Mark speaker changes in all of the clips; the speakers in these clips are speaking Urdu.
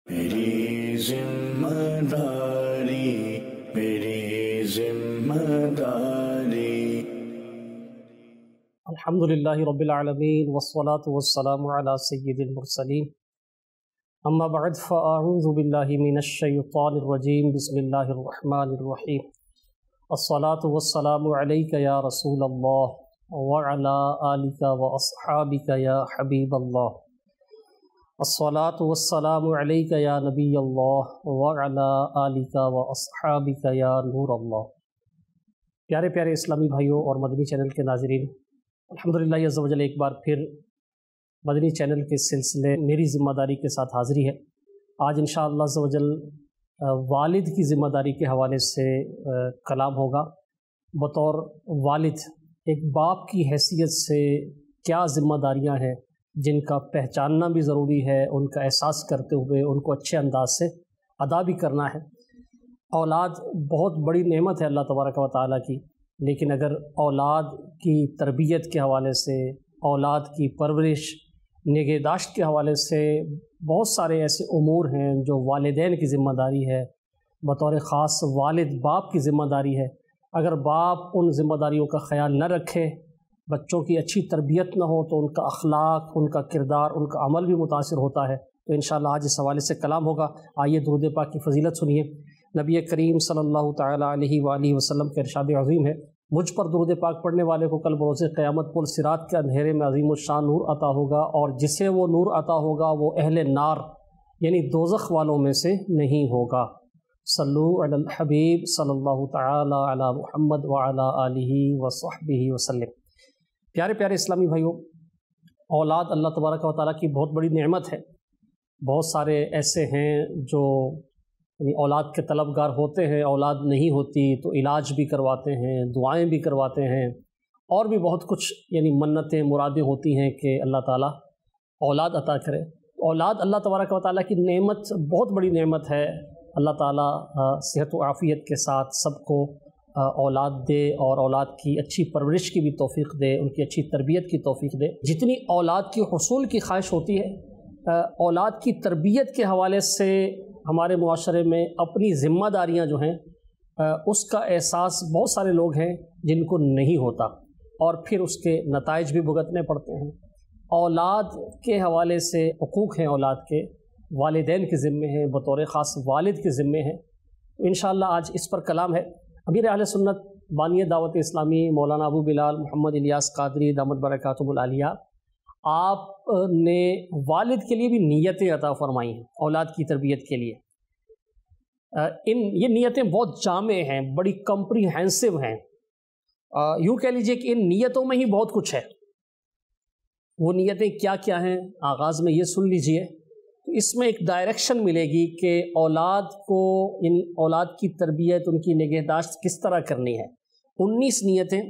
Speaker 1: میری ذمہ داری، میری ذمہ داری۔
Speaker 2: الحمدللہ رب العالمین والصلاة والسلام علی سید المرسلین، اما بعد فاعوذ باللہ من الشیطان الرجیم، بسم اللہ الرحمن الرحیم۔ الصلاة والسلام علیک یا رسول اللہ وعلی آلک واصحابک یا حبیب اللہ۔ الصلاة والسلام علیک یا نبی اللہ وعلی آلک واصحابک یا نور اللہ۔ پیارے پیارے اسلامی بھائیوں اور مدنی چینل کے ناظرین، الحمدللہ عز و جل ایک بار پھر مدنی چینل کے سلسلے میری ذمہ داری کے ساتھ حاضری ہے۔ آج انشاءاللہ عز و جل والد کی ذمہ داری کے حوالے سے کلام ہوگا۔ بطور والد ایک باپ کی حیثیت سے کیا ذمہ داریاں ہیں جن کا پہچاننا بھی ضروری ہے، ان کا احساس کرتے ہوئے ان کو اچھے انداز سے ادا بھی کرنا ہے۔ اولاد بہت بڑی نعمت ہے اللہ تبارک و تعالیٰ کی، لیکن اگر اولاد کی تربیت کے حوالے سے، اولاد کی پرورش، نگہداشت کے حوالے سے بہت سارے ایسے امور ہیں جو والدین کی ذمہ داری ہے، بطور خاص والد باپ کی ذمہ داری ہے۔ اگر باپ ان ذمہ داریوں کا خیال نہ رکھے، بچوں کی اچھی تربیت نہ ہو، تو ان کا اخلاق، ان کا کردار، ان کا عمل بھی متاثر ہوتا ہے۔ تو انشاءاللہ آج اس حوالے سے کلام ہوگا۔ آئیے درود پاک کی فضیلت سنیے۔ نبی کریم صلی اللہ تعالیٰ علیہ وآلہ وسلم کا ارشاد عظیم ہے، مجھ پر درود پاک پڑھنے والے کو کل بروز قیامت پل صراط کے اندھیرے میں عظیم الشان نور عطا ہوگا، اور جسے وہ نور عطا ہوگا وہ اہل نار یعنی دوزخ والوں میں سے نہیں ہوگا۔ صلو علی الحبیب صلی اللہ تعالیٰ علی محمد وعلی آلہ وصحبہ وسلم۔ پیارے پیارے اسلامی بھائیوں، اولاد اللہ تبارک و تعالیٰ کی بہت بڑی نعمت ہے۔ بہت سارے ایسے ہیں جو اولاد کے طلبگار ہوتے ہیں، اولاد نہیں ہوتی تو علاج بھی کرواتے ہیں، دعائیں بھی کرواتے ہیں، اور بھی بہت کچھ منتیں مرادیں ہوتی ہیں کہ اللہ تعالیٰ اولاد عطا کرے۔ اولاد اللہ تبارک و تعالیٰ کی نعمت بہت بڑی نعمت ہے۔ اللہ تعالیٰ صحت و عافیت کے ساتھ سب کو اولاد دے، اور اولاد کی اچھی پرورش کی بھی توفیق دے، ان کی اچھی تربیت کی توفیق دے۔ جتنی اولاد کی حصول کی خواہش ہوتی ہے، اولاد کی تربیت کے حوالے سے ہمارے معاشرے میں اپنی ذمہ داریاں جو ہیں اس کا احساس بہت سارے لوگ ہیں جن کو نہیں ہوتا، اور پھر اس کے نتائج بھی بھگتنے پڑتے ہیں۔ اولاد کے حوالے سے حقوق ہیں، اولاد کے والدین کے ذمے ہیں، بطور خاص والد کے ذمے ہیں۔ انشاءاللہ آج اس پر کلام ہے۔ امیر اہل سنت بانی دعوت اسلامی مولانا ابو بلال محمد الیاس قادری دامت برکاتہ العالیہ، آپ نے والد کے لیے بھی نیتیں عطا فرمائی ہیں اولاد کی تربیت کے لیے۔ یہ نیتیں بہت جامع ہیں، بڑی کمپریہنسو ہیں۔ یوں کہہ لیجئے کہ ان نیتوں میں ہی بہت کچھ ہے۔ وہ نیتیں کیا کیا ہیں، آغاز میں یہ سن لیجئے، تو اس میں ایک ڈائریکشن ملے گی کہ اولاد کو اولاد کی تربیت، ان کی نگہداشت کس طرح کرنی ہے۔ 19 نیتیں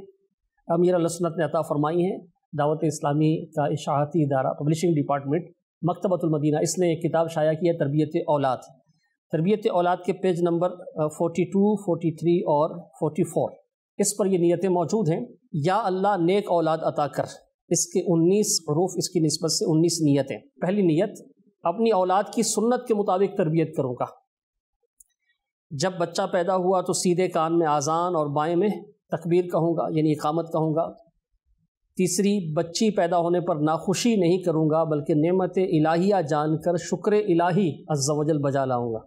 Speaker 2: امیر اہل سنت نے عطا فرمائی ہیں۔ دعوت اسلامی کا اشاعتی ادارہ، پبلشنگ ڈپارٹمنٹ، مکتبۃ المدینہ، اس نے ایک کتاب شائع کی ہے، تربیت اولاد۔ تربیت اولاد کے پیج نمبر 42، 43 اور 44، اس پر یہ نیتیں موجود ہیں۔ یا اللہ نیک اولاد عطا کر، اس کے 19 حروف، اس کی نسبت سے 19 نیتیں۔ پہلی نیت، اپنی اولاد کی سنت کے مطابق تربیت کروں گا۔ جب بچہ پیدا ہوا تو سیدھے کان میں اذان اور بائیں میں تکبیر کہوں گا، یعنی اقامت کہوں گا۔ تیسری، بچی پیدا ہونے پر ناخوشی نہیں کروں گا بلکہ نعمت الہیہ جان کر شکر الہی عز و جل بجا لاؤں گا۔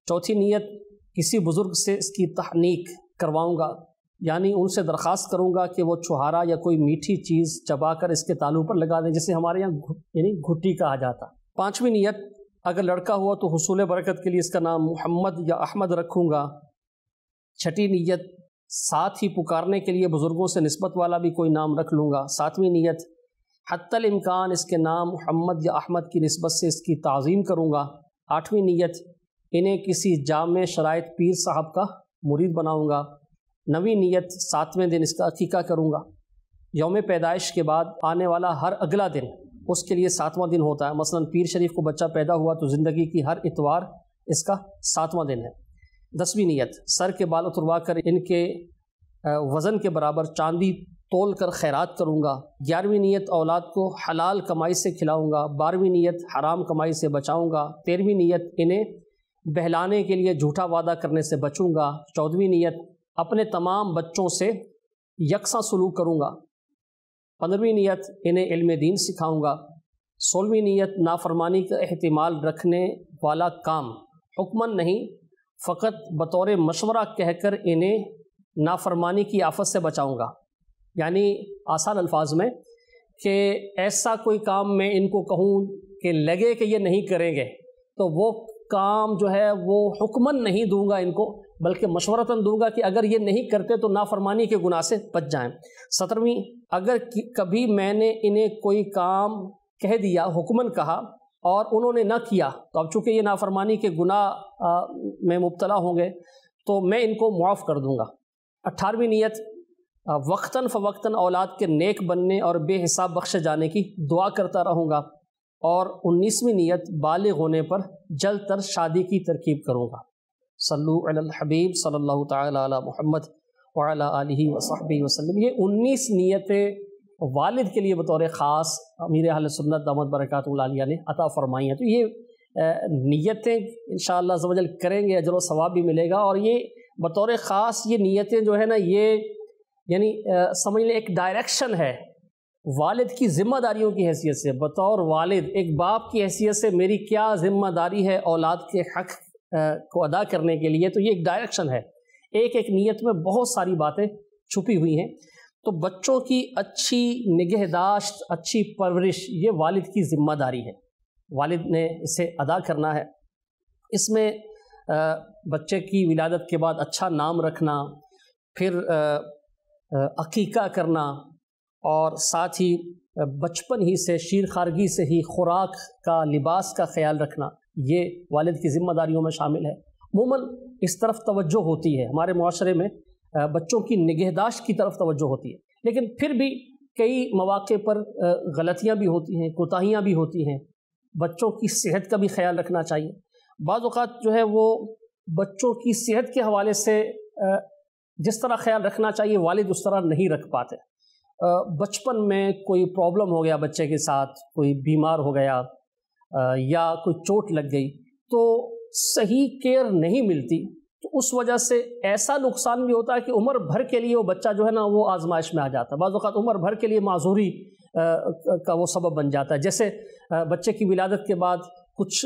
Speaker 2: چوتھی نیت، کسی بزرگ سے اس کی تحنیک کرواؤں گا، یعنی ان سے درخواست کروں گا کہ وہ چھہارا یا کوئی میٹھی چیز چبا کر اس کے تالو پر لگا دیں، جسے ہمارے یہاں گھٹی کہا جاتا۔ پانچویں نیت، اگر لڑکا ہوا تو حصول برکت کے لیے اس کا نام محمد یا احمد رکھوں گا۔ چھٹی نیت، ساتھ ہی پکارنے کے لیے بزرگوں سے نسبت والا بھی کوئی نام رکھ لوں گا۔ ساتویں نیت، حتی الامکان اس کے نام محمد یا احمد کی نسبت سے اس کی تعظیم کروں گا۔ آٹھویں نیت، انہیں کسی جامع شرائط پیر صاحب کا مرید بناؤں گا۔ نویں نیت، 7ویں دن اس کا عقیقہ کروں گا۔ یوم پیدائش کے بعد آنے والا ہر اگلا دن اس کے لیے 7واں دن ہوتا ہے۔ مثلا پیر شریف کو بچہ پیدا ہوا تو زندگی کی ہر اتوار اس کا 7واں دن ہے۔ 10ویں نیت، سر کے بال اتروا کر ان کے وزن کے برابر چاندی تول کر خیرات کروں گا، 11ویں نیت اولاد کو حلال کمائی سے کھلاؤں گا، 12ویں نیت حرام کمائی سے بچاؤں گا، 13ویں نیت انہیں بہلانے کے لیے جھوٹا وعدہ کرنے سے بچوں گا، 14ویں نیت اپنے تمام بچوں سے یکساں سلوک کروں گا، 15ویں نیت انہیں علم دین سکھاؤں گا، 16ویں نیت نافرمانی کا احتمال رکھنے والا کام حکماً نہیں فقط بطور مشورہ کہہ کر انہیں نافرمانی کی آفت سے بچاؤں گا، یعنی آسان الفاظ میں کہ ایسا کوئی کام میں ان کو کہوں کہ لگے کہ یہ نہیں کریں گے تو وہ کام جو ہے وہ حکماً نہیں دوں گا ان کو، بلکہ مشورتاً دوں گا کہ اگر یہ نہیں کرتے تو نافرمانی کے گناہ سے بچ جائیں۔ 17ویں اگر کبھی میں نے انہیں کوئی کام کہہ دیا، حکماً کہا، اور انہوں نے نہ کیا تو اب چونکہ یہ نافرمانی کے گناہ میں مبتلا ہوں گے تو میں ان کو معاف کر دوں گا۔ 18ویں نیت وقتاً فوقتاً اولاد کے نیک بننے اور بے حساب بخشے جانے کی دعا کرتا رہوں گا، اور 19ویں نیت بالغ ہونے پر جلد تر شادی کی ترکیب کروں گا۔ صلو علی الحبیب صلی اللہ تعالی علی محمد وعلی آلہ وصحبہ وسلم۔ یہ 19 نیتیں والد کے لیے بطور خاص امیر اہل سنت دامت برکاتہ العالیہ نے عطا فرمائی ہیں، تو یہ نیتیں انشاءاللہ عز و جل کریں گے اجر و ثواب بھی ملے گا، اور یہ بطور خاص یہ نیتیں جو ہے نا یہ یعنی سمجھ لیں ایک ڈائریکشن ہے والد کی ذمہ داریوں کی حیثیت سے، بطور والد ایک باپ کی حیثیت سے میری کیا ذمہ داری ہے اولاد کے حق کو ادا کرنے کے لیے، تو یہ ایک ڈائریکشن ہے، ایک ایک نیت میں بہت ساری باتیں چھپی ہوئی ہیں۔ تو بچوں کی اچھی نگہداشت، اچھی پرورش یہ والد کی ذمہ داری ہے، والد نے اسے ادا کرنا ہے۔ اس میں بچے کی ولادت کے بعد اچھا نام رکھنا، پھر عقیقہ کرنا، اور ساتھ ہی بچپن ہی سے شیر خارگی سے ہی خوراک کا، لباس کا خیال رکھنا، یہ والد کی ذمہ داریوں میں شامل ہے۔ عموماً اس طرف توجہ ہوتی ہے ہمارے معاشرے میں، بچوں کی نگہداشت کی طرف توجہ ہوتی ہے، لیکن پھر بھی کئی مواقع پر غلطیاں بھی ہوتی ہیں، کوتاہیاں بھی ہوتی ہیں۔ بچوں کی صحت کا بھی خیال رکھنا چاہیے۔ بعض اوقات جو ہے وہ بچوں کی صحت کے حوالے سے جس طرح خیال رکھنا چاہیے والد اس طرح نہیں رکھ پاتے۔ بچپن میں کوئی پرابلم ہو گیا بچے کے ساتھ، کوئی بیمار ہو گیا یا کوئی چوٹ لگ گئی تو صحیح کیئر نہیں ملتی، تو اس وجہ سے ایسا نقصان بھی ہوتا ہے کہ عمر بھر کے لیے وہ بچہ جو ہے نا وہ آزمائش میں آ جاتا ہے، بعض اوقات عمر بھر کے لیے معذوری کا وہ سبب بن جاتا ہے۔ جیسے بچے کی ولادت کے بعد کچھ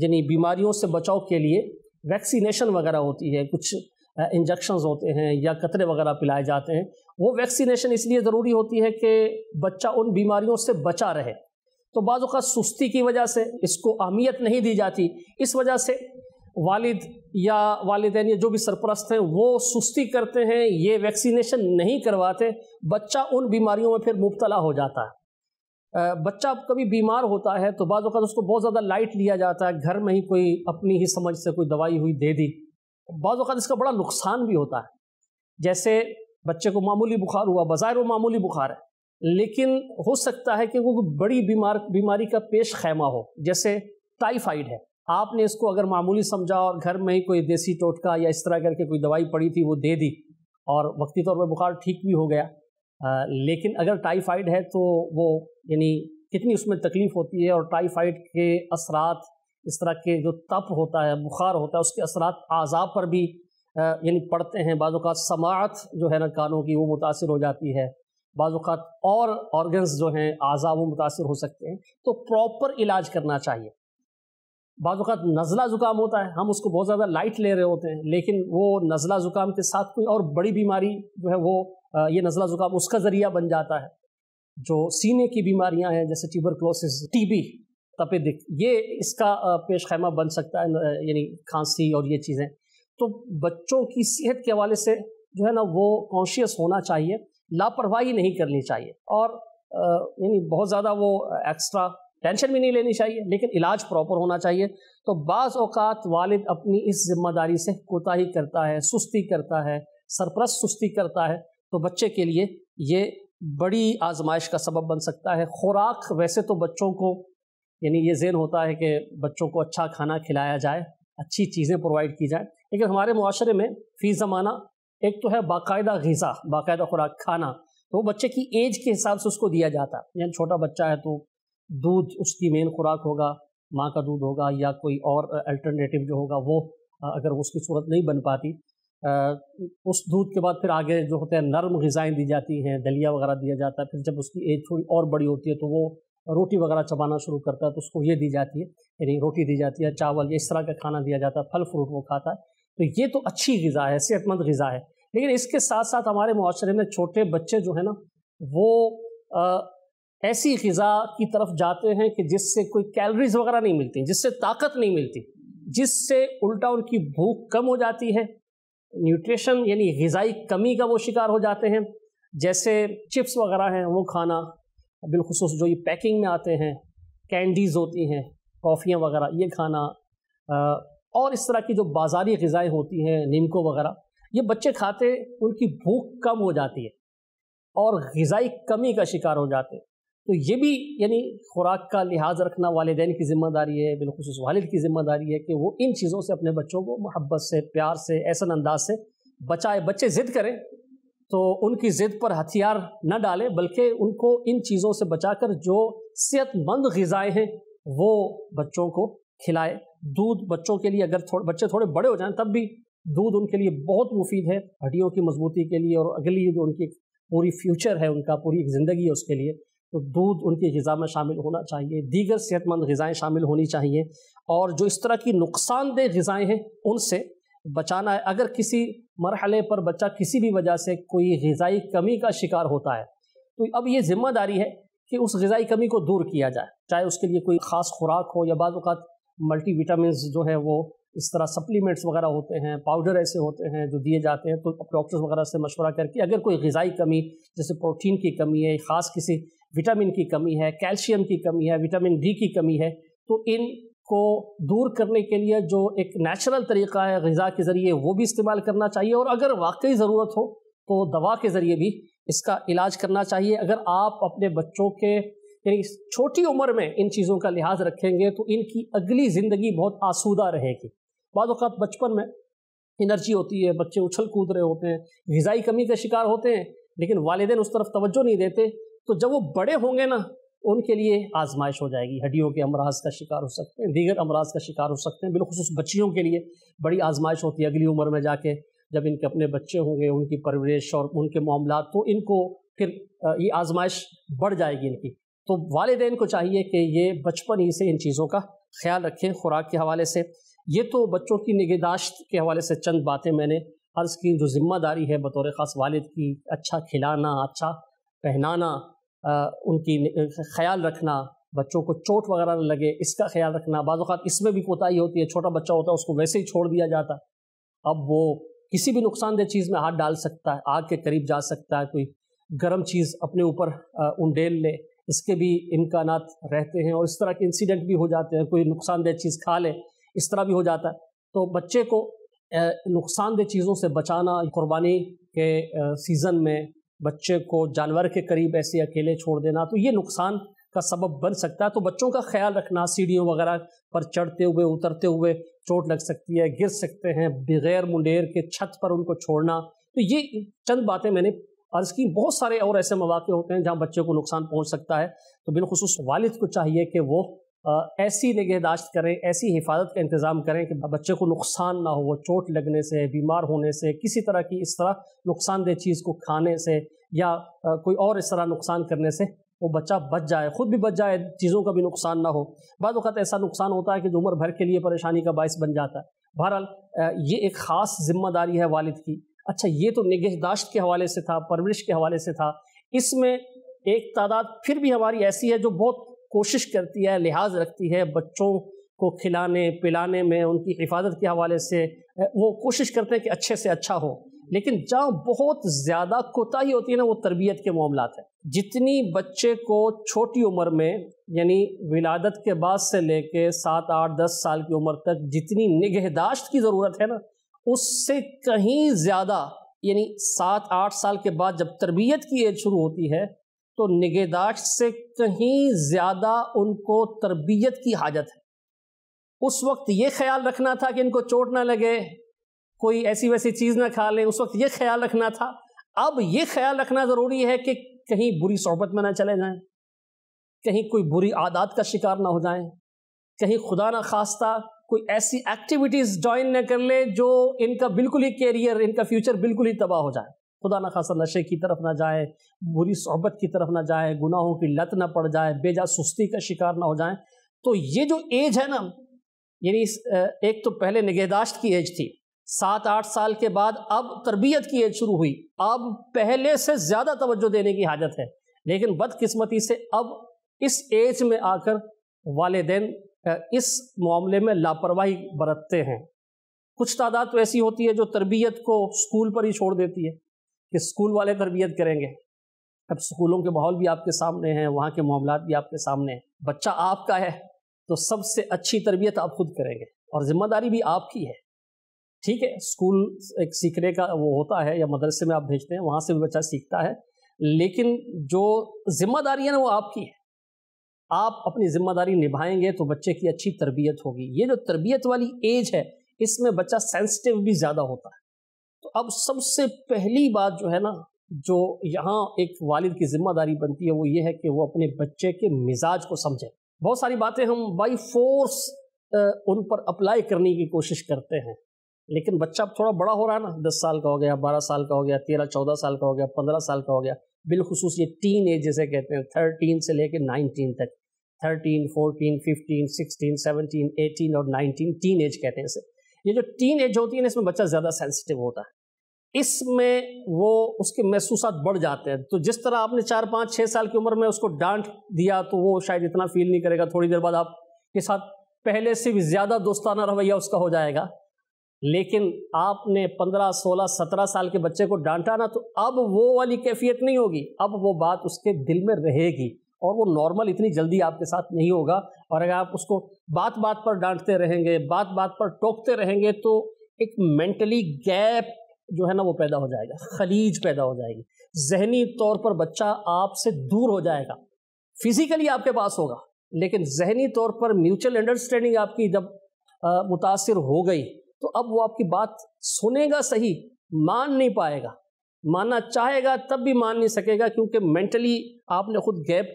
Speaker 2: یعنی بیماریوں سے بچاؤ کے لیے ویکسینیشن وغیرہ ہوتی ہے، کچھ انجیکشنز ہوتے ہیں یا قطرے وغیرہ پلائے جاتے ہیں، وہ ویکسینیشن اس لیے ضروری ہوتی ہے کہ بچہ ان بیماریوں سے بچا رہے۔ تو بعض اوقات سستی کی وجہ سے اس کو اہمیت نہیں دی جاتی، اس وجہ سے والد یا والدین یا جو بھی سرپرست ہیں وہ سستی کرتے ہیں، یہ ویکسینیشن نہیں کرواتے، بچہ ان بیماریوں میں پھر مبتلا ہو جاتا ہے۔ بچہ کبھی بیمار ہوتا ہے تو بعض اوقات اس کو بہت زیادہ لائٹ لیا جاتا ہے، گھر میں ہی کوئی اپنی ہی سمجھ سے کوئی دوائی ہوئی دے دی، بعض اوقات اس کا بڑا نقصان بھی ہوتا ہے۔ جیسے بچے کو معمولی بخار ہوا، بظاہر وہ معمولی بخار ہے، لیکن ہو سکتا ہے کہ وہ بڑی بیماری کا پیش خیمہ ہو، جیسے ٹائیفائیڈ ہے۔ آپ نے اس کو اگر معمولی سمجھا اور گھر میں ہی کوئی دیسی ٹوٹکا یا اس طرح کر کے کوئی دوائی پڑی تھی وہ دے دی اور وقتی طور پر بخار ٹھیک بھی ہو گیا، لیکن اگر ٹائیفائیڈ ہے تو وہ یعنی کتنی اس میں تکلیف ہوتی ہے، اور ٹائیفائیڈ کے اثرات اس طرح کے جو تپ ہوتا ہے، بخار ہوتا ہے، اس کے اثرات اعضاء پر بھی یعنی پڑتے ہیں۔ بعض اوقات سماعت جو ہے نا کانوں کی وہ متاثر ہو جاتی ہے، بعض اوقات اور آرگنز جو ہیں اعضاء وہ متاثر ہو سکتے ہیں، تو پراپر علاج کرنا چاہیے۔ بعض اوقات نزلہ زکام ہوتا ہے، ہم اس کو بہت زیادہ لائٹ لے رہے ہوتے ہیں، لیکن وہ نزلہ زکام کے ساتھ کوئی اور بڑی بیماری جو ہے وہ یہ نزلہ زکام اس کا ذریعہ بن جاتا ہے۔ جو سینے کی بیماریاں ہیں جیسے ٹیوبرکلوسس، ٹی بی، تپ دق، یہ اس کا پیش خیمہ بن سکتا ہے، یعنی کھانسی اور یہ چیزیں۔ تو بچوں کی صحت کے حوالے سے جو ہے نا وہ کانشیس ہونا چاہیے، لاپرواہی نہیں کرنی چاہیے، اور یعنی بہت زیادہ وہ ایکسٹرا ٹینشن بھی نہیں لینی چاہیے، لیکن علاج پراپر ہونا چاہیے۔ تو بعض اوقات والد اپنی اس ذمہ داری سے کوتاہی کرتا ہے، سستی کرتا ہے، سرپرست سستی کرتا ہے، تو بچے کے لیے یہ بڑی آزمائش کا سبب بن سکتا ہے۔ خوراک ویسے تو بچوں کو یعنی یہ ذہن ہوتا ہے کہ بچوں کو اچھا کھانا کھلایا جائے، اچھی چیزیں پرووائڈ کی جائیں، لیکن ہمارے معاشرے میں فی زمانہ ایک تو ہے باقاعدہ غذا، باقاعدہ خوراک کھانا، تو وہ بچے کی ایج کے حساب سے اس کو دیا جاتا ہے. یعنی چھوٹا بچہ ہے تو دودھ اس کی مین خوراک ہوگا، ماں کا دودھ ہوگا، یا کوئی اور الٹرنیٹیو جو ہوگا وہ اگر اس کی صورت نہیں بن پاتی اس دودھ کے بعد پھر آگے جو ہوتے ہیں نرم غذائیں دی جاتی ہیں، دلیا وغیرہ دیا جاتا ہے. پھر جب اس کی ایج تھوڑی اور بڑی ہوتی ہے تو وہ روٹی وغیرہ چبانا شروع کرتا ہے تو اس کو یہ دی جاتی ہے، یعنی روٹی دی جاتی ہے، چاول یا اس طرح کا کھانا دیا جاتا ہے، پھل فروٹ وہ کھاتا ہے. تو یہ تو اچھی غذا ہے، صحت مند غذا ہے. لیکن اس کے ساتھ ساتھ ہمارے معاشرے میں چھوٹے بچے جو ہیں نا وہ ایسی غذا کی طرف جاتے ہیں کہ جس سے کوئی کیلریز وغیرہ نہیں ملتی، جس سے طاقت نہیں ملتی، جس سے الٹا ان کی بھوک کم ہو جاتی ہے، نیوٹریشن یعنی غذائی کمی کا وہ شکار ہو جاتے ہیں. جیسے چپس وغیرہ ہیں وہ کھانا، بالخصوص جو یہ پیکنگ میں آتے ہیں، کینڈیز ہوتی ہیں، ٹافیاں وغیرہ یہ کھانا، اور اس طرح کی جو بازاری غذائیں ہوتی ہیں نیمکو وغیرہ، یہ بچے کھاتے ان کی بھوک کم ہو جاتی ہے اور غذائی کمی کا شکار ہو جاتے ہیں. تو یہ بھی یعنی خوراک کا لحاظ رکھنا والدین کی ذمہ داری ہے، بالخصوص والد کی ذمہ داری ہے کہ وہ ان چیزوں سے اپنے بچوں کو محبت سے، پیار سے، احسن انداز سے بچائے. بچے ضد کریں تو ان کی ضد پر ہتھیار نہ ڈالیں، بلکہ ان کو ان چیزوں سے بچا کر جو صحت مند غذائیں ہیں وہ بچوں کو کھلائے. دودھ بچوں کے لیے اگر بچے تھوڑے بڑے ہو جائیں تب بھی دودھ ان کے لیے بہت مفید ہے، ہڈیوں کی مضبوطی کے لیے، اور اگلی جو ان کی پوری فیوچر ہے، ان کا پوری ایک زندگی ہے اس کے لیے، تو دودھ ان کی غذا میں شامل ہونا چاہیے. دیگر صحت مند غذائیں شامل ہونی چاہیے، اور جو اس طرح کی نقصان دہ غذائیں ہیں ان سے بچانا ہے. اگر کسی مرحلے پر بچہ کسی بھی وجہ سے کوئی غذائی کمی کا شکار ہوتا ہے تو اب یہ ذمہ داری ہے کہ اس غذائی کمی کو دور کیا جائے، چاہے اس کے لیے کوئی خاص خوراک ہو، یا بعض اوقات ملٹی وٹامنز جو ہے وہ اس طرح سپلیمنٹس وغیرہ ہوتے ہیں، پاؤڈر ایسے ہوتے ہیں جو دیے جاتے ہیں. تو ڈاکٹرز وغیرہ سے مشورہ کر کے اگر کوئی غذائی کمی جیسے پروٹین کی کمی ہے، خاص کسی وٹامن کی کمی ہے، کیلشیم کی کمی ہے، وٹامن ڈی کی کمی ہے، تو ان کو دور کرنے کے لیے جو ایک نیچرل طریقہ ہے غذا کے ذریعے وہ بھی استعمال کرنا چاہیے، اور اگر واقعی ضرورت ہو تو دوا کے ذریعے بھی اس کا علاج کرنا چاہیے. اگر آپ اپنے بچوں کے یعنی چھوٹی عمر میں ان چیزوں کا لحاظ رکھیں گے تو ان کی اگلی زندگی بہت آسودہ رہے گی. بعض اوقات بچپن میں انرجی ہوتی ہے، بچے اچھل کود رہے ہوتے ہیں، غذائی کمی کا شکار ہوتے ہیں، لیکن والدین اس طرف توجہ نہیں دیتے، تو جب وہ بڑے ہوں گے نا ان کے لیے آزمائش ہو جائے گی، ہڈیوں کے امراض کا شکار ہو سکتے ہیں، دیگر امراض کا شکار ہو سکتے ہیں. بالخصوص بچیوں کے لیے بڑی آزمائش ہوتی ہے اگلی عمر میں جا کے، جب ان کے اپنے بچے ہوں گے، ان کی پرورش اور ان کے معاملات، تو ان کو پھر یہ آزمائش بڑھ جائے گی ان کی. تو والدین کو چاہیے کہ یہ بچپن ہی سے ان چیزوں کا خیال رکھیں. خوراک کے حوالے سے یہ تو بچوں کی نگہداشت کے حوالے سے چند باتیں میں نے عرض کی، جو ذمہ داری ہے بطور خاص والد کی، اچھا کھلانا، اچھا پہنانا، ان کی خیال رکھنا، بچوں کو چوٹ وغیرہ نہ لگے اس کا خیال رکھنا. بعض اوقات اس میں بھی کوتاہی ہوتی ہے، چھوٹا بچہ ہوتا ہے اس کو ویسے ہی چھوڑ دیا جاتا ہے، اب وہ کسی بھی نقصان دہ چیز میں ہاتھ ڈال سکتا ہے، آگ کے قریب جا سکتا ہے، کوئی گرم چیز اپنے اوپر انڈیل لے، اس کے بھی امکانات رہتے ہیں، اور اس طرح کے انسیڈنٹ بھی ہو جاتے ہیں، کوئی نقصان دہ چیز کھا لے اس طرح بھی ہو جاتا ہے. تو بچے کو نقصان دہ چیزوں سے بچانا، قربانی کے سیزن میں بچے کو جانور کے قریب ایسے اکیلے چھوڑ دینا تو یہ نقصان کا سبب بن سکتا ہے. تو بچوں کا خیال رکھنا، سیڑھیوں وغیرہ پر چڑھتے ہوئے اترتے ہوئے چوٹ لگ سکتی ہے، گر سکتے ہیں، بغیر منڈیر کے چھت پر ان کو چھوڑنا. تو یہ چند باتیں میں نے عرض کی. بہت سارے اور ایسے مواقع ہوتے ہیں جہاں بچے کو نقصان پہنچ سکتا ہے، تو بالخصوص والد کو چاہیے کہ وہ ایسی نگہداشت کریں، ایسی حفاظت کا انتظام کریں کہ بچے کو نقصان نہ ہو، وہ چوٹ لگنے سے، بیمار ہونے سے، کسی طرح کی اس طرح نقصان دہ چیز کو کھانے سے یا کوئی اور اس طرح نقصان کرنے سے وہ بچہ بچ جائے، خود بھی بچ جائے، چیزوں کا بھی نقصان نہ ہو. بعض اوقات ایسا نقصان ہوتا ہے کہ جو عمر بھر کے لیے پریشانی کا باعث بن جاتا ہے. بہرحال یہ ایک خاص ذمہ داری ہے والد کی. اچھا، یہ تو نگہداشت کے حوالے سے تھا، پرورش کے حوالے سے تھا. اس میں ایک تعداد پھر بھی ہماری ایسی ہے جو بہت کوشش کرتی ہے، لحاظ رکھتی ہے بچوں کو کھلانے پلانے میں، ان کی حفاظت کے حوالے سے وہ کوشش کرتے ہیں کہ اچھے سے اچھا ہو. لیکن جہاں بہت زیادہ کوتاہی ہوتی ہے نا وہ تربیت کے معاملات ہیں. جتنی بچے کو چھوٹی عمر میں یعنی ولادت کے بعد سے لے کے 7، 8، 10 سال کی عمر تک جتنی نگہداشت کی ضرورت ہے نا اس سے کہیں زیادہ، یعنی 7، 8 سال کے بعد جب تربیت کی ایج شروع ہوتی ہے تو نگہداشت سے کہیں زیادہ ان کو تربیت کی حاجت ہے. اس وقت یہ خیال رکھنا تھا کہ ان کو چوٹ نہ لگے، کوئی ایسی ویسی چیز نہ کھا لیں، اس وقت یہ خیال رکھنا تھا. اب یہ خیال رکھنا ضروری ہے کہ کہیں بری صحبت میں نہ چلے جائیں، کہیں کوئی بری عادات کا شکار نہ ہو جائیں، کہیں خدا نہ خواستہ کوئی ایسی ایکٹیویٹیز جوائن نہ کر لیں جو ان کا بالکل ہی کیریئر، ان کا فیوچر بالکل ہی تباہ ہو جائے۔ خدا نہ خواستہ نشے کی طرف نہ جائے، بری صحبت کی طرف نہ جائے، گناہوں کی لت نہ پڑ جائے، بے جا سستی کا شکار نہ ہو جائیں۔ تو یہ جو ایج ہے نا، یعنی ایک تو پہلے نگہداشت کی ایج تھی، 7-8 سال کے بعد اب تربیت کی ایج شروع ہوئی، اب پہلے سے زیادہ توجہ دینے کی حاجت ہے۔ لیکن بدقسمتی سے اب اس ایج میں آ کر والدین اس معاملے میں لاپرواہی برتتے ہیں۔ کچھ تعداد تو ایسی ہوتی ہے جو تربیت کو اسکول پر ہی چھوڑ دیتی ہے کہ اسکول والے تربیت کریں گے۔ اب اسکولوں کے ماحول بھی آپ کے سامنے ہیں، وہاں کے معاملات بھی آپ کے سامنے ہیں، بچہ آپ کا ہے تو سب سے اچھی تربیت آپ خود کریں گے اور ذمہ داری بھی آپ کی ہے۔ ٹھیک ہے، اسکول ایک سیکھنے کا وہ ہوتا ہے، یا مدرسے میں آپ بھیجتے ہیں، وہاں سے بھی بچہ سیکھتا ہے، لیکن جو ذمہ داری ہے نا وہ آپ کی ہے۔ آپ اپنی ذمہ داری نبھائیں گے تو بچے کی اچھی تربیت ہوگی۔ یہ جو تربیت والی ایج ہے اس میں بچہ سینسٹیو بھی زیادہ ہوتا ہے۔ تو اب سب سے پہلی بات جو ہے نا، جو یہاں ایک والد کی ذمہ داری بنتی ہے، وہ یہ ہے کہ وہ اپنے بچے کے مزاج کو سمجھے۔ بہت ساری باتیں ہم by force in per apply کرنے کی کوشش کرتے ہیں، لیکن بچہ اب تھوڑا بڑا ہو رہا ہے نا، 10 سال کا ہو گیا، 12 سال کا ہو گیا، 13-14 سال کا ہو گیا، 15 سال کا ہو گیا، بالخصوص یہ ٹین ایج جسے کہتے ہیں، 13 سے لے کے 19 تک، 13, 14, 15, 16, 17, 18 اور 19 ٹین ایج کہتے ہیں اسے۔ یہ جو ٹین ایج ہوتی ہے نا، اس میں بچہ زیادہ سینسٹیو ہوتا ہے، اس میں وہ اس کے محسوسات بڑھ جاتے ہیں۔ تو جس طرح آپ نے 4, 5, 6 سال کی عمر میں اس کو ڈانٹ دیا تو وہ شاید اتنا فیل نہیں کرے گا، تھوڑی دیر بعد آپ کے ساتھ پہلے سے بھی زیادہ دوستانہ رویہ اس کا ہو جائے گا۔ لیکن آپ نے 15, 16, 17 سال کے بچے کو ڈانٹا نا، تو اب وہ والی کیفیت نہیں ہوگی، اب وہ بات اس کے دل میں رہے گی اور وہ نارمل اتنی جلدی آپ کے ساتھ نہیں ہوگا۔ اور اگر آپ اس کو بات بات پر ڈانٹتے رہیں گے، بات بات پر ٹوکتے رہیں گے، تو ایک مینٹلی گیپ جو ہے نا وہ پیدا ہو جائے گا، خلیج پیدا ہو جائے گی، ذہنی طور پر بچہ آپ سے دور ہو جائے گا۔ فزیکلی آپ کے پاس ہوگا، لیکن ذہنی طور پر میوچل انڈرسٹینڈنگ آپ کی جب متاثر ہو گئی تو اب وہ آپ کی بات سنے گا، صحیح مان نہیں پائے گا، ماننا چاہے گا تب بھی مان نہیں سکے گا، کیونکہ مینٹلی آپ نے خود گیپ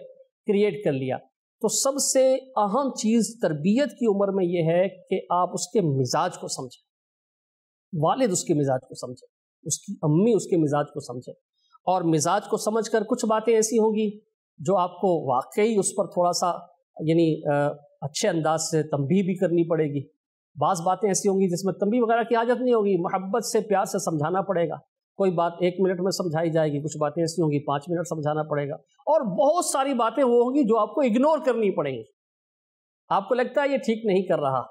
Speaker 2: کریٹ کر لیا۔ تو سب سے اہم چیز تربیت کی عمر میں یہ ہے کہ آپ اس کے مزاج کو سمجھیں، والد اس کے مزاج کو سمجھے، اس کی امی اس کے مزاج کو سمجھے، اور مزاج کو سمجھ کر کچھ باتیں ایسی ہوں گی جو آپ کو واقعی اس پر تھوڑا سا یعنی اچھے انداز سے تنبیہ بھی کرنی پڑے گی۔ بعض باتیں ایسی ہوں گی جس میں تنبیہ وغیرہ کی حاجت نہیں ہوگی، محبت سے پیار سے سمجھانا پڑے گا۔ کوئی بات 1 منٹ میں سمجھائی جائے گی، کچھ باتیں ایسی ہوں گی 5 منٹ سمجھانا پڑے گا، اور بہت ساری باتیں وہ ہوں گی جو آپ کو اگنور کرنی پڑیں گی۔ آپ کو لگتا ہے یہ ٹھیک نہیں کر رہا،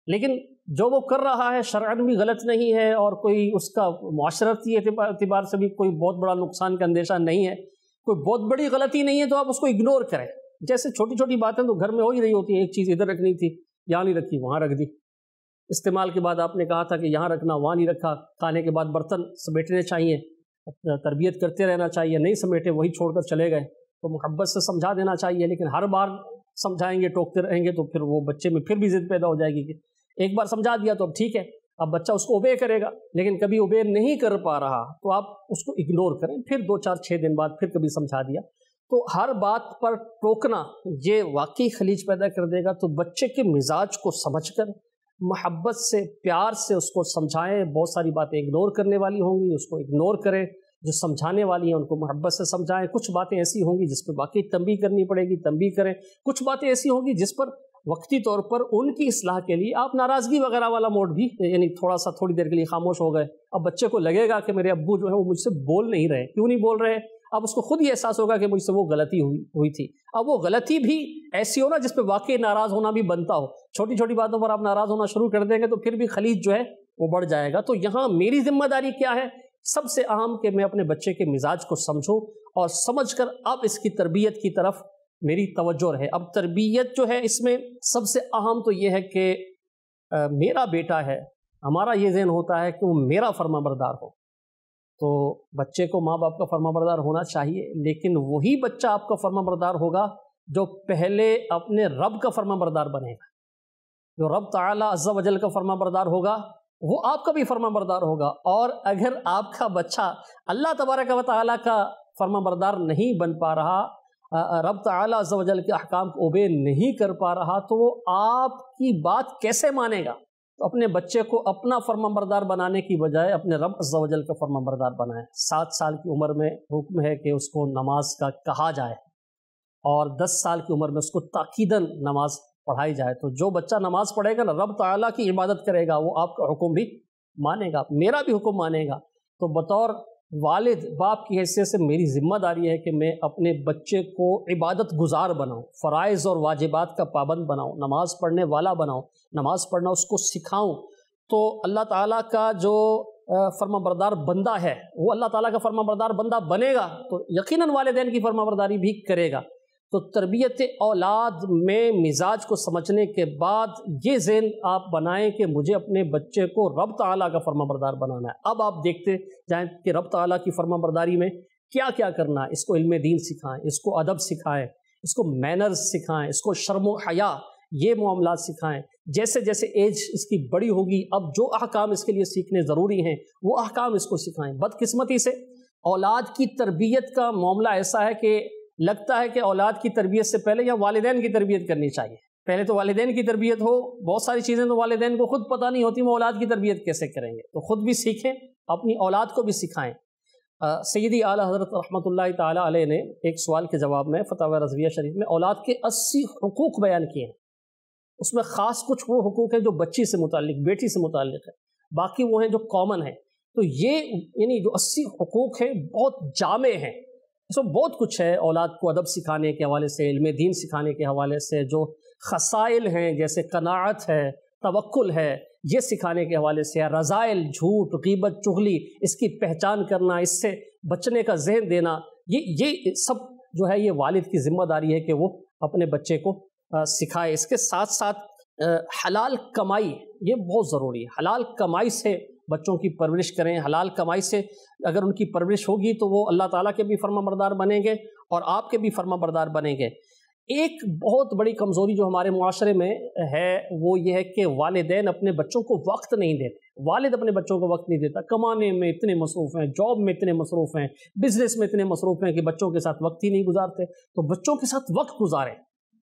Speaker 2: لیکن جو وہ کر رہا ہے شرعاً بھی غلط نہیں ہے، اور کوئی اس کا معاشرتی اعتبار سے بھی کوئی بہت بڑا نقصان کا اندیشہ نہیں ہے، کوئی بہت بڑی غلطی نہیں ہے، تو آپ اس کو اگنور کریں۔ جیسے چھوٹی چھوٹی باتیں تو گھر میں ہو ہی رہی ہوتی ہیں، ایک چیز ادھر رکھنی تھی، یہاں نہیں رکھی، وہاں رکھ دی، استعمال کے بعد آپ نے کہا تھا کہ یہاں رکھنا، وہاں نہیں رکھا، کھانے کے بعد برتن سمیٹنے چاہیے، تربیت کرتے رہنا چاہیے، نہیں سمیٹے وہی چھوڑ کر چلے گئے، تو محبت سے سمجھا دینا چاہیے۔ لیکن ہر بار سمجھائیں گے، ٹوکتے رہیں گے، تو پھر وہ بچے میں پھر بھی ضد پیدا ہو جائے گی کہ ایک بار سمجھا دیا تو اب ٹھیک ہے، اب بچہ اس کو اوبے کرے گا، لیکن کبھی اوبے نہیں کر پا رہا تو آپ اس کو اگنور کریں، پھر 2, 4, 6 دن بعد پھر کبھی سمجھا دیا۔ تو ہر بات پر ٹوکنا یہ واقعی خلیج پیدا کر دے گا۔ تو بچے کے مزاج کو سمجھ کر محبت سے پیار سے اس کو سمجھائیں۔ بہت ساری باتیں اگنور کرنے والی ہوں گی، اس کو اگنور کریں، جو سمجھانے والی ہیں ان کو محبت سے سمجھائیں۔ کچھ باتیں ایسی ہوں گی جس پہ واقعی تنبیہ کرنی پڑے گی، تنبیہ کریں۔ کچھ باتیں ایسی ہوں گی جس پر وقتی طور پر ان کی اصلاح کے لیے آپ ناراضگی وغیرہ والا موڈ بھی، یعنی تھوڑی دیر کے لیے خاموش ہو گئے، اب بچے کو لگے گا کہ میرے ابو جو ہے وہ مجھ سے بول نہیں رہے، کیوں نہیں بول رہے؟ اب اس کو خود ہی احساس ہوگا کہ مجھ سے وہ غلطی ہوئی تھی۔ اب وہ غلطی بھی ایسی ہو نا جس پہ واقعی ناراض ہونا بھی بنتا ہو، چھوٹی چھوٹی باتوں پر آپ ناراض ہونا شروع کر دیں گے تو پھر بھی خلیج جو ہے وہ بڑھ جائے گا۔ تو یہاں میری ذمہ داری کیا ہے؟ سب سے اہم کہ میں اپنے بچے کے مزاج کو سمجھوں، اور سمجھ کر اب اس کی تربیت کی طرف میری توجہ رہے۔ اب تربیت جو ہے اس میں سب سے اہم تو یہ ہے کہ میرا بیٹا ہے، ہمارا یہ ذہن ہوتا ہے کہ وہ میرا فرما بردار ہو، تو بچے کو ماں باپ کا فرما بردار ہونا چاہیے، لیکن وہی بچہ آپ کا فرما بردار ہوگا جو پہلے اپنے رب کا فرما بردار بنے گا۔ جو رب تعالیٰ عز و جل کا فرما بردار ہوگا وہ آپ کا بھی فرما بردار ہوگا، اور اگر آپ کا بچہ اللہ تبارک و تعالیٰ کا فرما بردار نہیں بن پا رہا، رب تعالیٰ عز و جل کے احکام کو اوبے نہیں کر پا رہا، تو وہ آپ کی بات کیسے مانے گا؟ تو اپنے بچے کو اپنا فرما بردار بنانے کی بجائے اپنے رب عز و جل کا فرما بردار بنائیں۔ 7 سال کی عمر میں حکم ہے کہ اس کو نماز کا کہا جائے، اور 10 سال کی عمر میں اس کو تاکیداً نماز پڑھائی جائے۔ تو جو بچہ نماز پڑھے گا نا، رب تعالیٰ کی عبادت کرے گا، وہ آپ کا حکم بھی مانے گا، میرا بھی حکم مانے گا۔ تو بطور والد باپ کی حیثیت سے میری ذمہ داری ہے کہ میں اپنے بچے کو عبادت گزار بناؤں، فرائض اور واجبات کا پابند بناؤں، نماز پڑھنے والا بناؤں، نماز پڑھنا اس کو سکھاؤں۔ تو اللہ تعالیٰ کا جو فرما بردار بندہ ہے، وہ اللہ تعالیٰ کا فرما بردار بندہ بنے گا تو یقیناً والدین کی فرما برداری بھی کرے گا۔ تو تربیت اولاد میں مزاج کو سمجھنے کے بعد یہ ذہن آپ بنائیں کہ مجھے اپنے بچے کو رب تعالیٰ کا فرما بردار بنانا ہے۔ اب آپ دیکھتے جائیں کہ رب تعالیٰ کی فرما برداری میں کیا کیا کرنا ہے۔ اس کو علم دین سکھائیں، اس کو ادب سکھائیں، اس کو مینرز سکھائیں، اس کو شرم و حیا یہ معاملات سکھائیں۔ جیسے جیسے ایج اس کی بڑی ہوگی، اب جو احکام اس کے لیے سیکھنے ضروری ہیں وہ احکام اس کو سکھائیں۔ بدقسمتی سے اولاد کی تربیت کا معاملہ ایسا ہے کہ لگتا ہے کہ اولاد کی تربیت سے پہلے یا والدین کی تربیت کرنی چاہیے، پہلے تو والدین کی تربیت ہو۔ بہت ساری چیزیں تو والدین کو خود پتہ نہیں ہوتی، وہ اولاد کی تربیت کیسے کریں گے؟ تو خود بھی سیکھیں، اپنی اولاد کو بھی سکھائیں۔ سیدی اعلیٰ حضرت رحمۃ اللہ تعالیٰ علیہ نے ایک سوال کے جواب میں فتاوی رضویہ شریف میں اولاد کے 80 حقوق بیان کیے ہیں۔ اس میں خاص کچھ وہ حقوق ہیں جو بچی سے متعلق، بیٹی سے متعلق ہے، باقی وہ ہیں جو کامن ہیں۔ تو یہ یعنی جو 80 حقوق ہیں بہت جامع ہیں، اس میں بہت کچھ ہے۔ اولاد کو ادب سکھانے کے حوالے سے، علم دین سکھانے کے حوالے سے، جو خصائل ہیں جیسے قناعت ہے، توکل ہے، یہ سکھانے کے حوالے سے، رذائل، جھوٹ، غیبت، چغلی، اس کی پہچان کرنا، اس سے بچنے کا ذہن دینا، یہ سب جو ہے یہ والد کی ذمہ داری ہے کہ وہ اپنے بچے کو سکھائے۔ اس کے ساتھ ساتھ حلال کمائی یہ بہت ضروری ہے۔ حلال کمائی سے بچوں کی پرورش کریں۔ حلال کمائی سے اگر ان کی پرورش ہوگی تو وہ اللہ تعالیٰ کے بھی فرما بردار بنیں گے اور آپ کے بھی فرما بردار بنیں گے۔ ایک بہت بڑی کمزوری جو ہمارے معاشرے میں ہے وہ یہ ہے کہ والدین اپنے بچوں کو وقت نہیں دیتے۔ والد اپنے بچوں کو وقت نہیں دیتا، کمانے میں اتنے مصروف ہیں، جاب میں اتنے مصروف ہیں، بزنس میں اتنے مصروف ہیں کہ بچوں کے ساتھ وقت ہی نہیں گزارتے۔ تو بچوں کے ساتھ وقت گزاریں،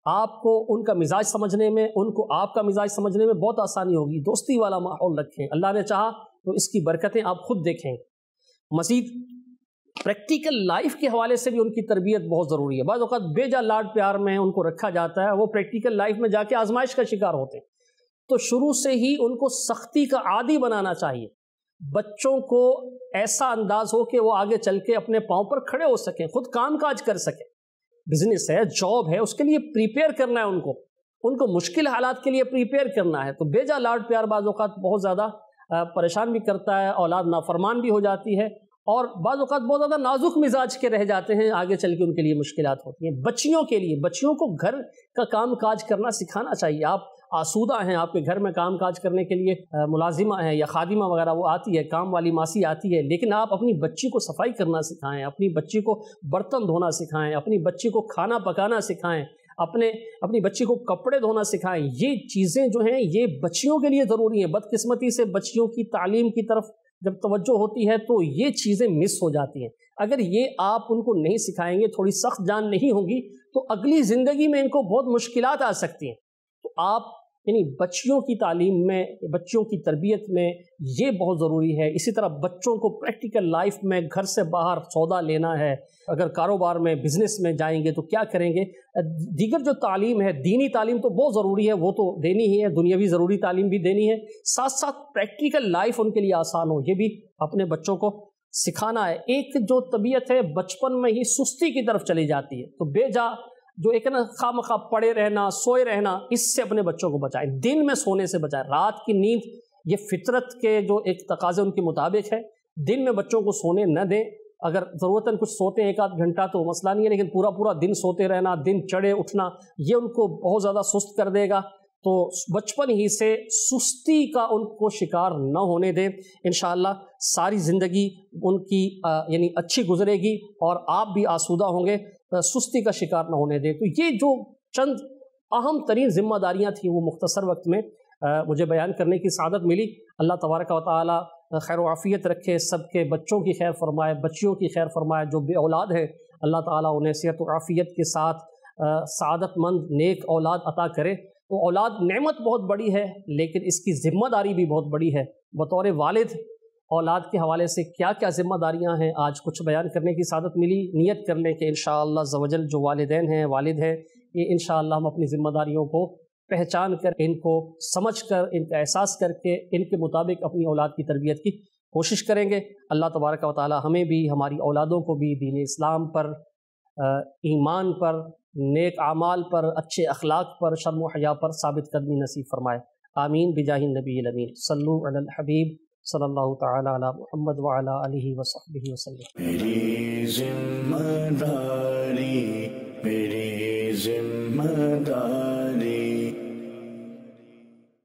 Speaker 2: آپ کو ان کا مزاج سمجھنے میں، ان کو آپ کا مزاج سمجھنے میں بہت آسانی ہوگی۔ دوستی والا ماحول رکھیں، اللہ نے چاہا تو اس کی برکتیں آپ خود دیکھیں۔ مزید پریکٹیکل لائف کے حوالے سے بھی ان کی تربیت بہت ضروری ہے۔ بعض اوقات بے جا لاڈ پیار میں ان کو رکھا جاتا ہے، وہ پریکٹیکل لائف میں جا کے آزمائش کا شکار ہوتے ہیں۔ تو شروع سے ہی ان کو سختی کا عادی بنانا چاہیے۔ بچوں کو ایسا انداز ہو کہ وہ آگے چل کے اپنے پاؤں پر کھڑے ہو سکیں، خود کام کاج کر سکیں۔ بزنس ہے، جاب ہے، اس کے لیے پریپیئر کرنا ہے، ان کو مشکل حالات کے لیے پریپیئر کرنا ہے۔ تو بے جا لاڈ پیار بعض اوقات بہت زیادہ پریشان بھی کرتا ہے، اولاد نافرمان بھی ہو جاتی ہے، اور بعض اوقات بہت زیادہ نازک مزاج کے رہ جاتے ہیں، آگے چل کے ان کے لیے مشکلات ہوتی ہیں۔ بچیوں کے لیے، بچیوں کو گھر کا کام کاج کرنا سکھانا چاہیے۔ آپ آسودہ ہیں، آپ کے گھر میں کام کاج کرنے کے لیے ملازمہ ہیں یا خادمہ وغیرہ وہ آتی ہے، کام والی ماسی آتی ہے، لیکن آپ اپنی بچی کو صفائی کرنا سکھائیں، اپنی بچی کو برتن دھونا سکھائیں، اپنی بچی کو کھانا پکانا سکھائیں، اپنی بچی کو کپڑے دھونا سکھائیں۔ یہ چیزیں جو ہیں یہ بچیوں کے لیے ضروری ہیں۔ بدقسمتی سے بچیوں کی تعلیم کی طرف جب توجہ ہوتی ہے تو یہ چیزیں مس ہو جاتی ہیں۔ اگر یہ آپ ان کو نہیں سکھائیں گے، تھوڑی سخت جان نہیں ہوگی، تو اگلی زندگی میں ان کو بہت مشکلات آ سکتی ہیں۔ تو آپ یعنی بچیوں کی تعلیم میں، بچیوں کی تربیت میں یہ بہت ضروری ہے۔ اسی طرح بچوں کو پریکٹیکل لائف میں گھر سے باہر سودا لینا ہے، اگر کاروبار میں، بزنس میں جائیں گے تو کیا کریں گے۔ دیگر جو تعلیم ہے، دینی تعلیم تو بہت ضروری ہے، وہ تو دینی ہی ہے، دنیاوی ضروری تعلیم بھی دینی ہے، ساتھ ساتھ پریکٹیکل لائف ان کے لیے آسان ہو، یہ بھی اپنے بچوں کو سکھانا ہے۔ ایک جو طبیعت ہے بچپن میں ہی سستی کی طرف چلی جاتی ہے، تو بے جا جو ایک نا خواہ مخواہ پڑے رہنا، سوئے رہنا، اس سے اپنے بچوں کو بچائیں۔ دن میں سونے سے بچائیں، رات کی نیند یہ فطرت کے جو ایک تقاضے ان کے مطابق ہے، دن میں بچوں کو سونے نہ دیں۔ اگر ضرورتاً کچھ سوتے ہیں 1 آدھ گھنٹہ تو مسئلہ نہیں ہے، لیکن پورا دن سوتے رہنا، دن چڑھے اٹھنا، یہ ان کو بہت زیادہ سست کر دے گا۔ تو بچپن ہی سے سستی کا ان کو شکار نہ ہونے دیں، انشاءاللہ ساری زندگی ان کی یعنی اچھی گزرے گی اور آپ بھی آسودہ ہوں گے، سستی کا شکار نہ ہونے دیں۔ تو یہ جو چند اہم ترین ذمہ داریاں تھیں وہ مختصر وقت میں مجھے بیان کرنے کی سعادت ملی۔ اللہ تبارک و تعالی خیر و عافیت رکھے، سب کے بچوں کی خیر فرمائے، بچیوں کی خیر فرمائے، جو بے اولاد ہیں اللہ تعالیٰ انہیں صحت و عافیت کے ساتھ سعادت مند نیک اولاد عطا کرے۔ تو اولاد نعمت بہت بڑی ہے، لیکن اس کی ذمہ داری بھی بہت بڑی ہے۔ بطور والد اولاد کے حوالے سے کیا کیا ذمہ داریاں ہیں آج کچھ بیان کرنے کی سعادت ملی۔ نیت کر لیں کہ انشاءاللہ عز و جل جو والدین ہیں، والد ہیں، یہ انشاءاللہ ہم اپنی ذمہ داریوں کو پہچان کر، ان کو سمجھ کر، ان کا احساس کر کے ان کے مطابق اپنی اولاد کی تربیت کی کوشش کریں گے۔ اللہ تبارک و تعالی ہمیں بھی، ہماری اولادوں کو بھی دین اسلام پر، ایمان پر، نیک اعمال پر، اچھے اخلاق پر، شرم و حیا پر ثابت قدمی نصیب فرمائے۔ آمین بجاہ النبی الامین۔ صلو علی الحبیب صلی اللہ تعالی علی محمد وعلی آلہ وصحبہ وسلم۔
Speaker 1: میری ذمہ داری، میری ذمہ داری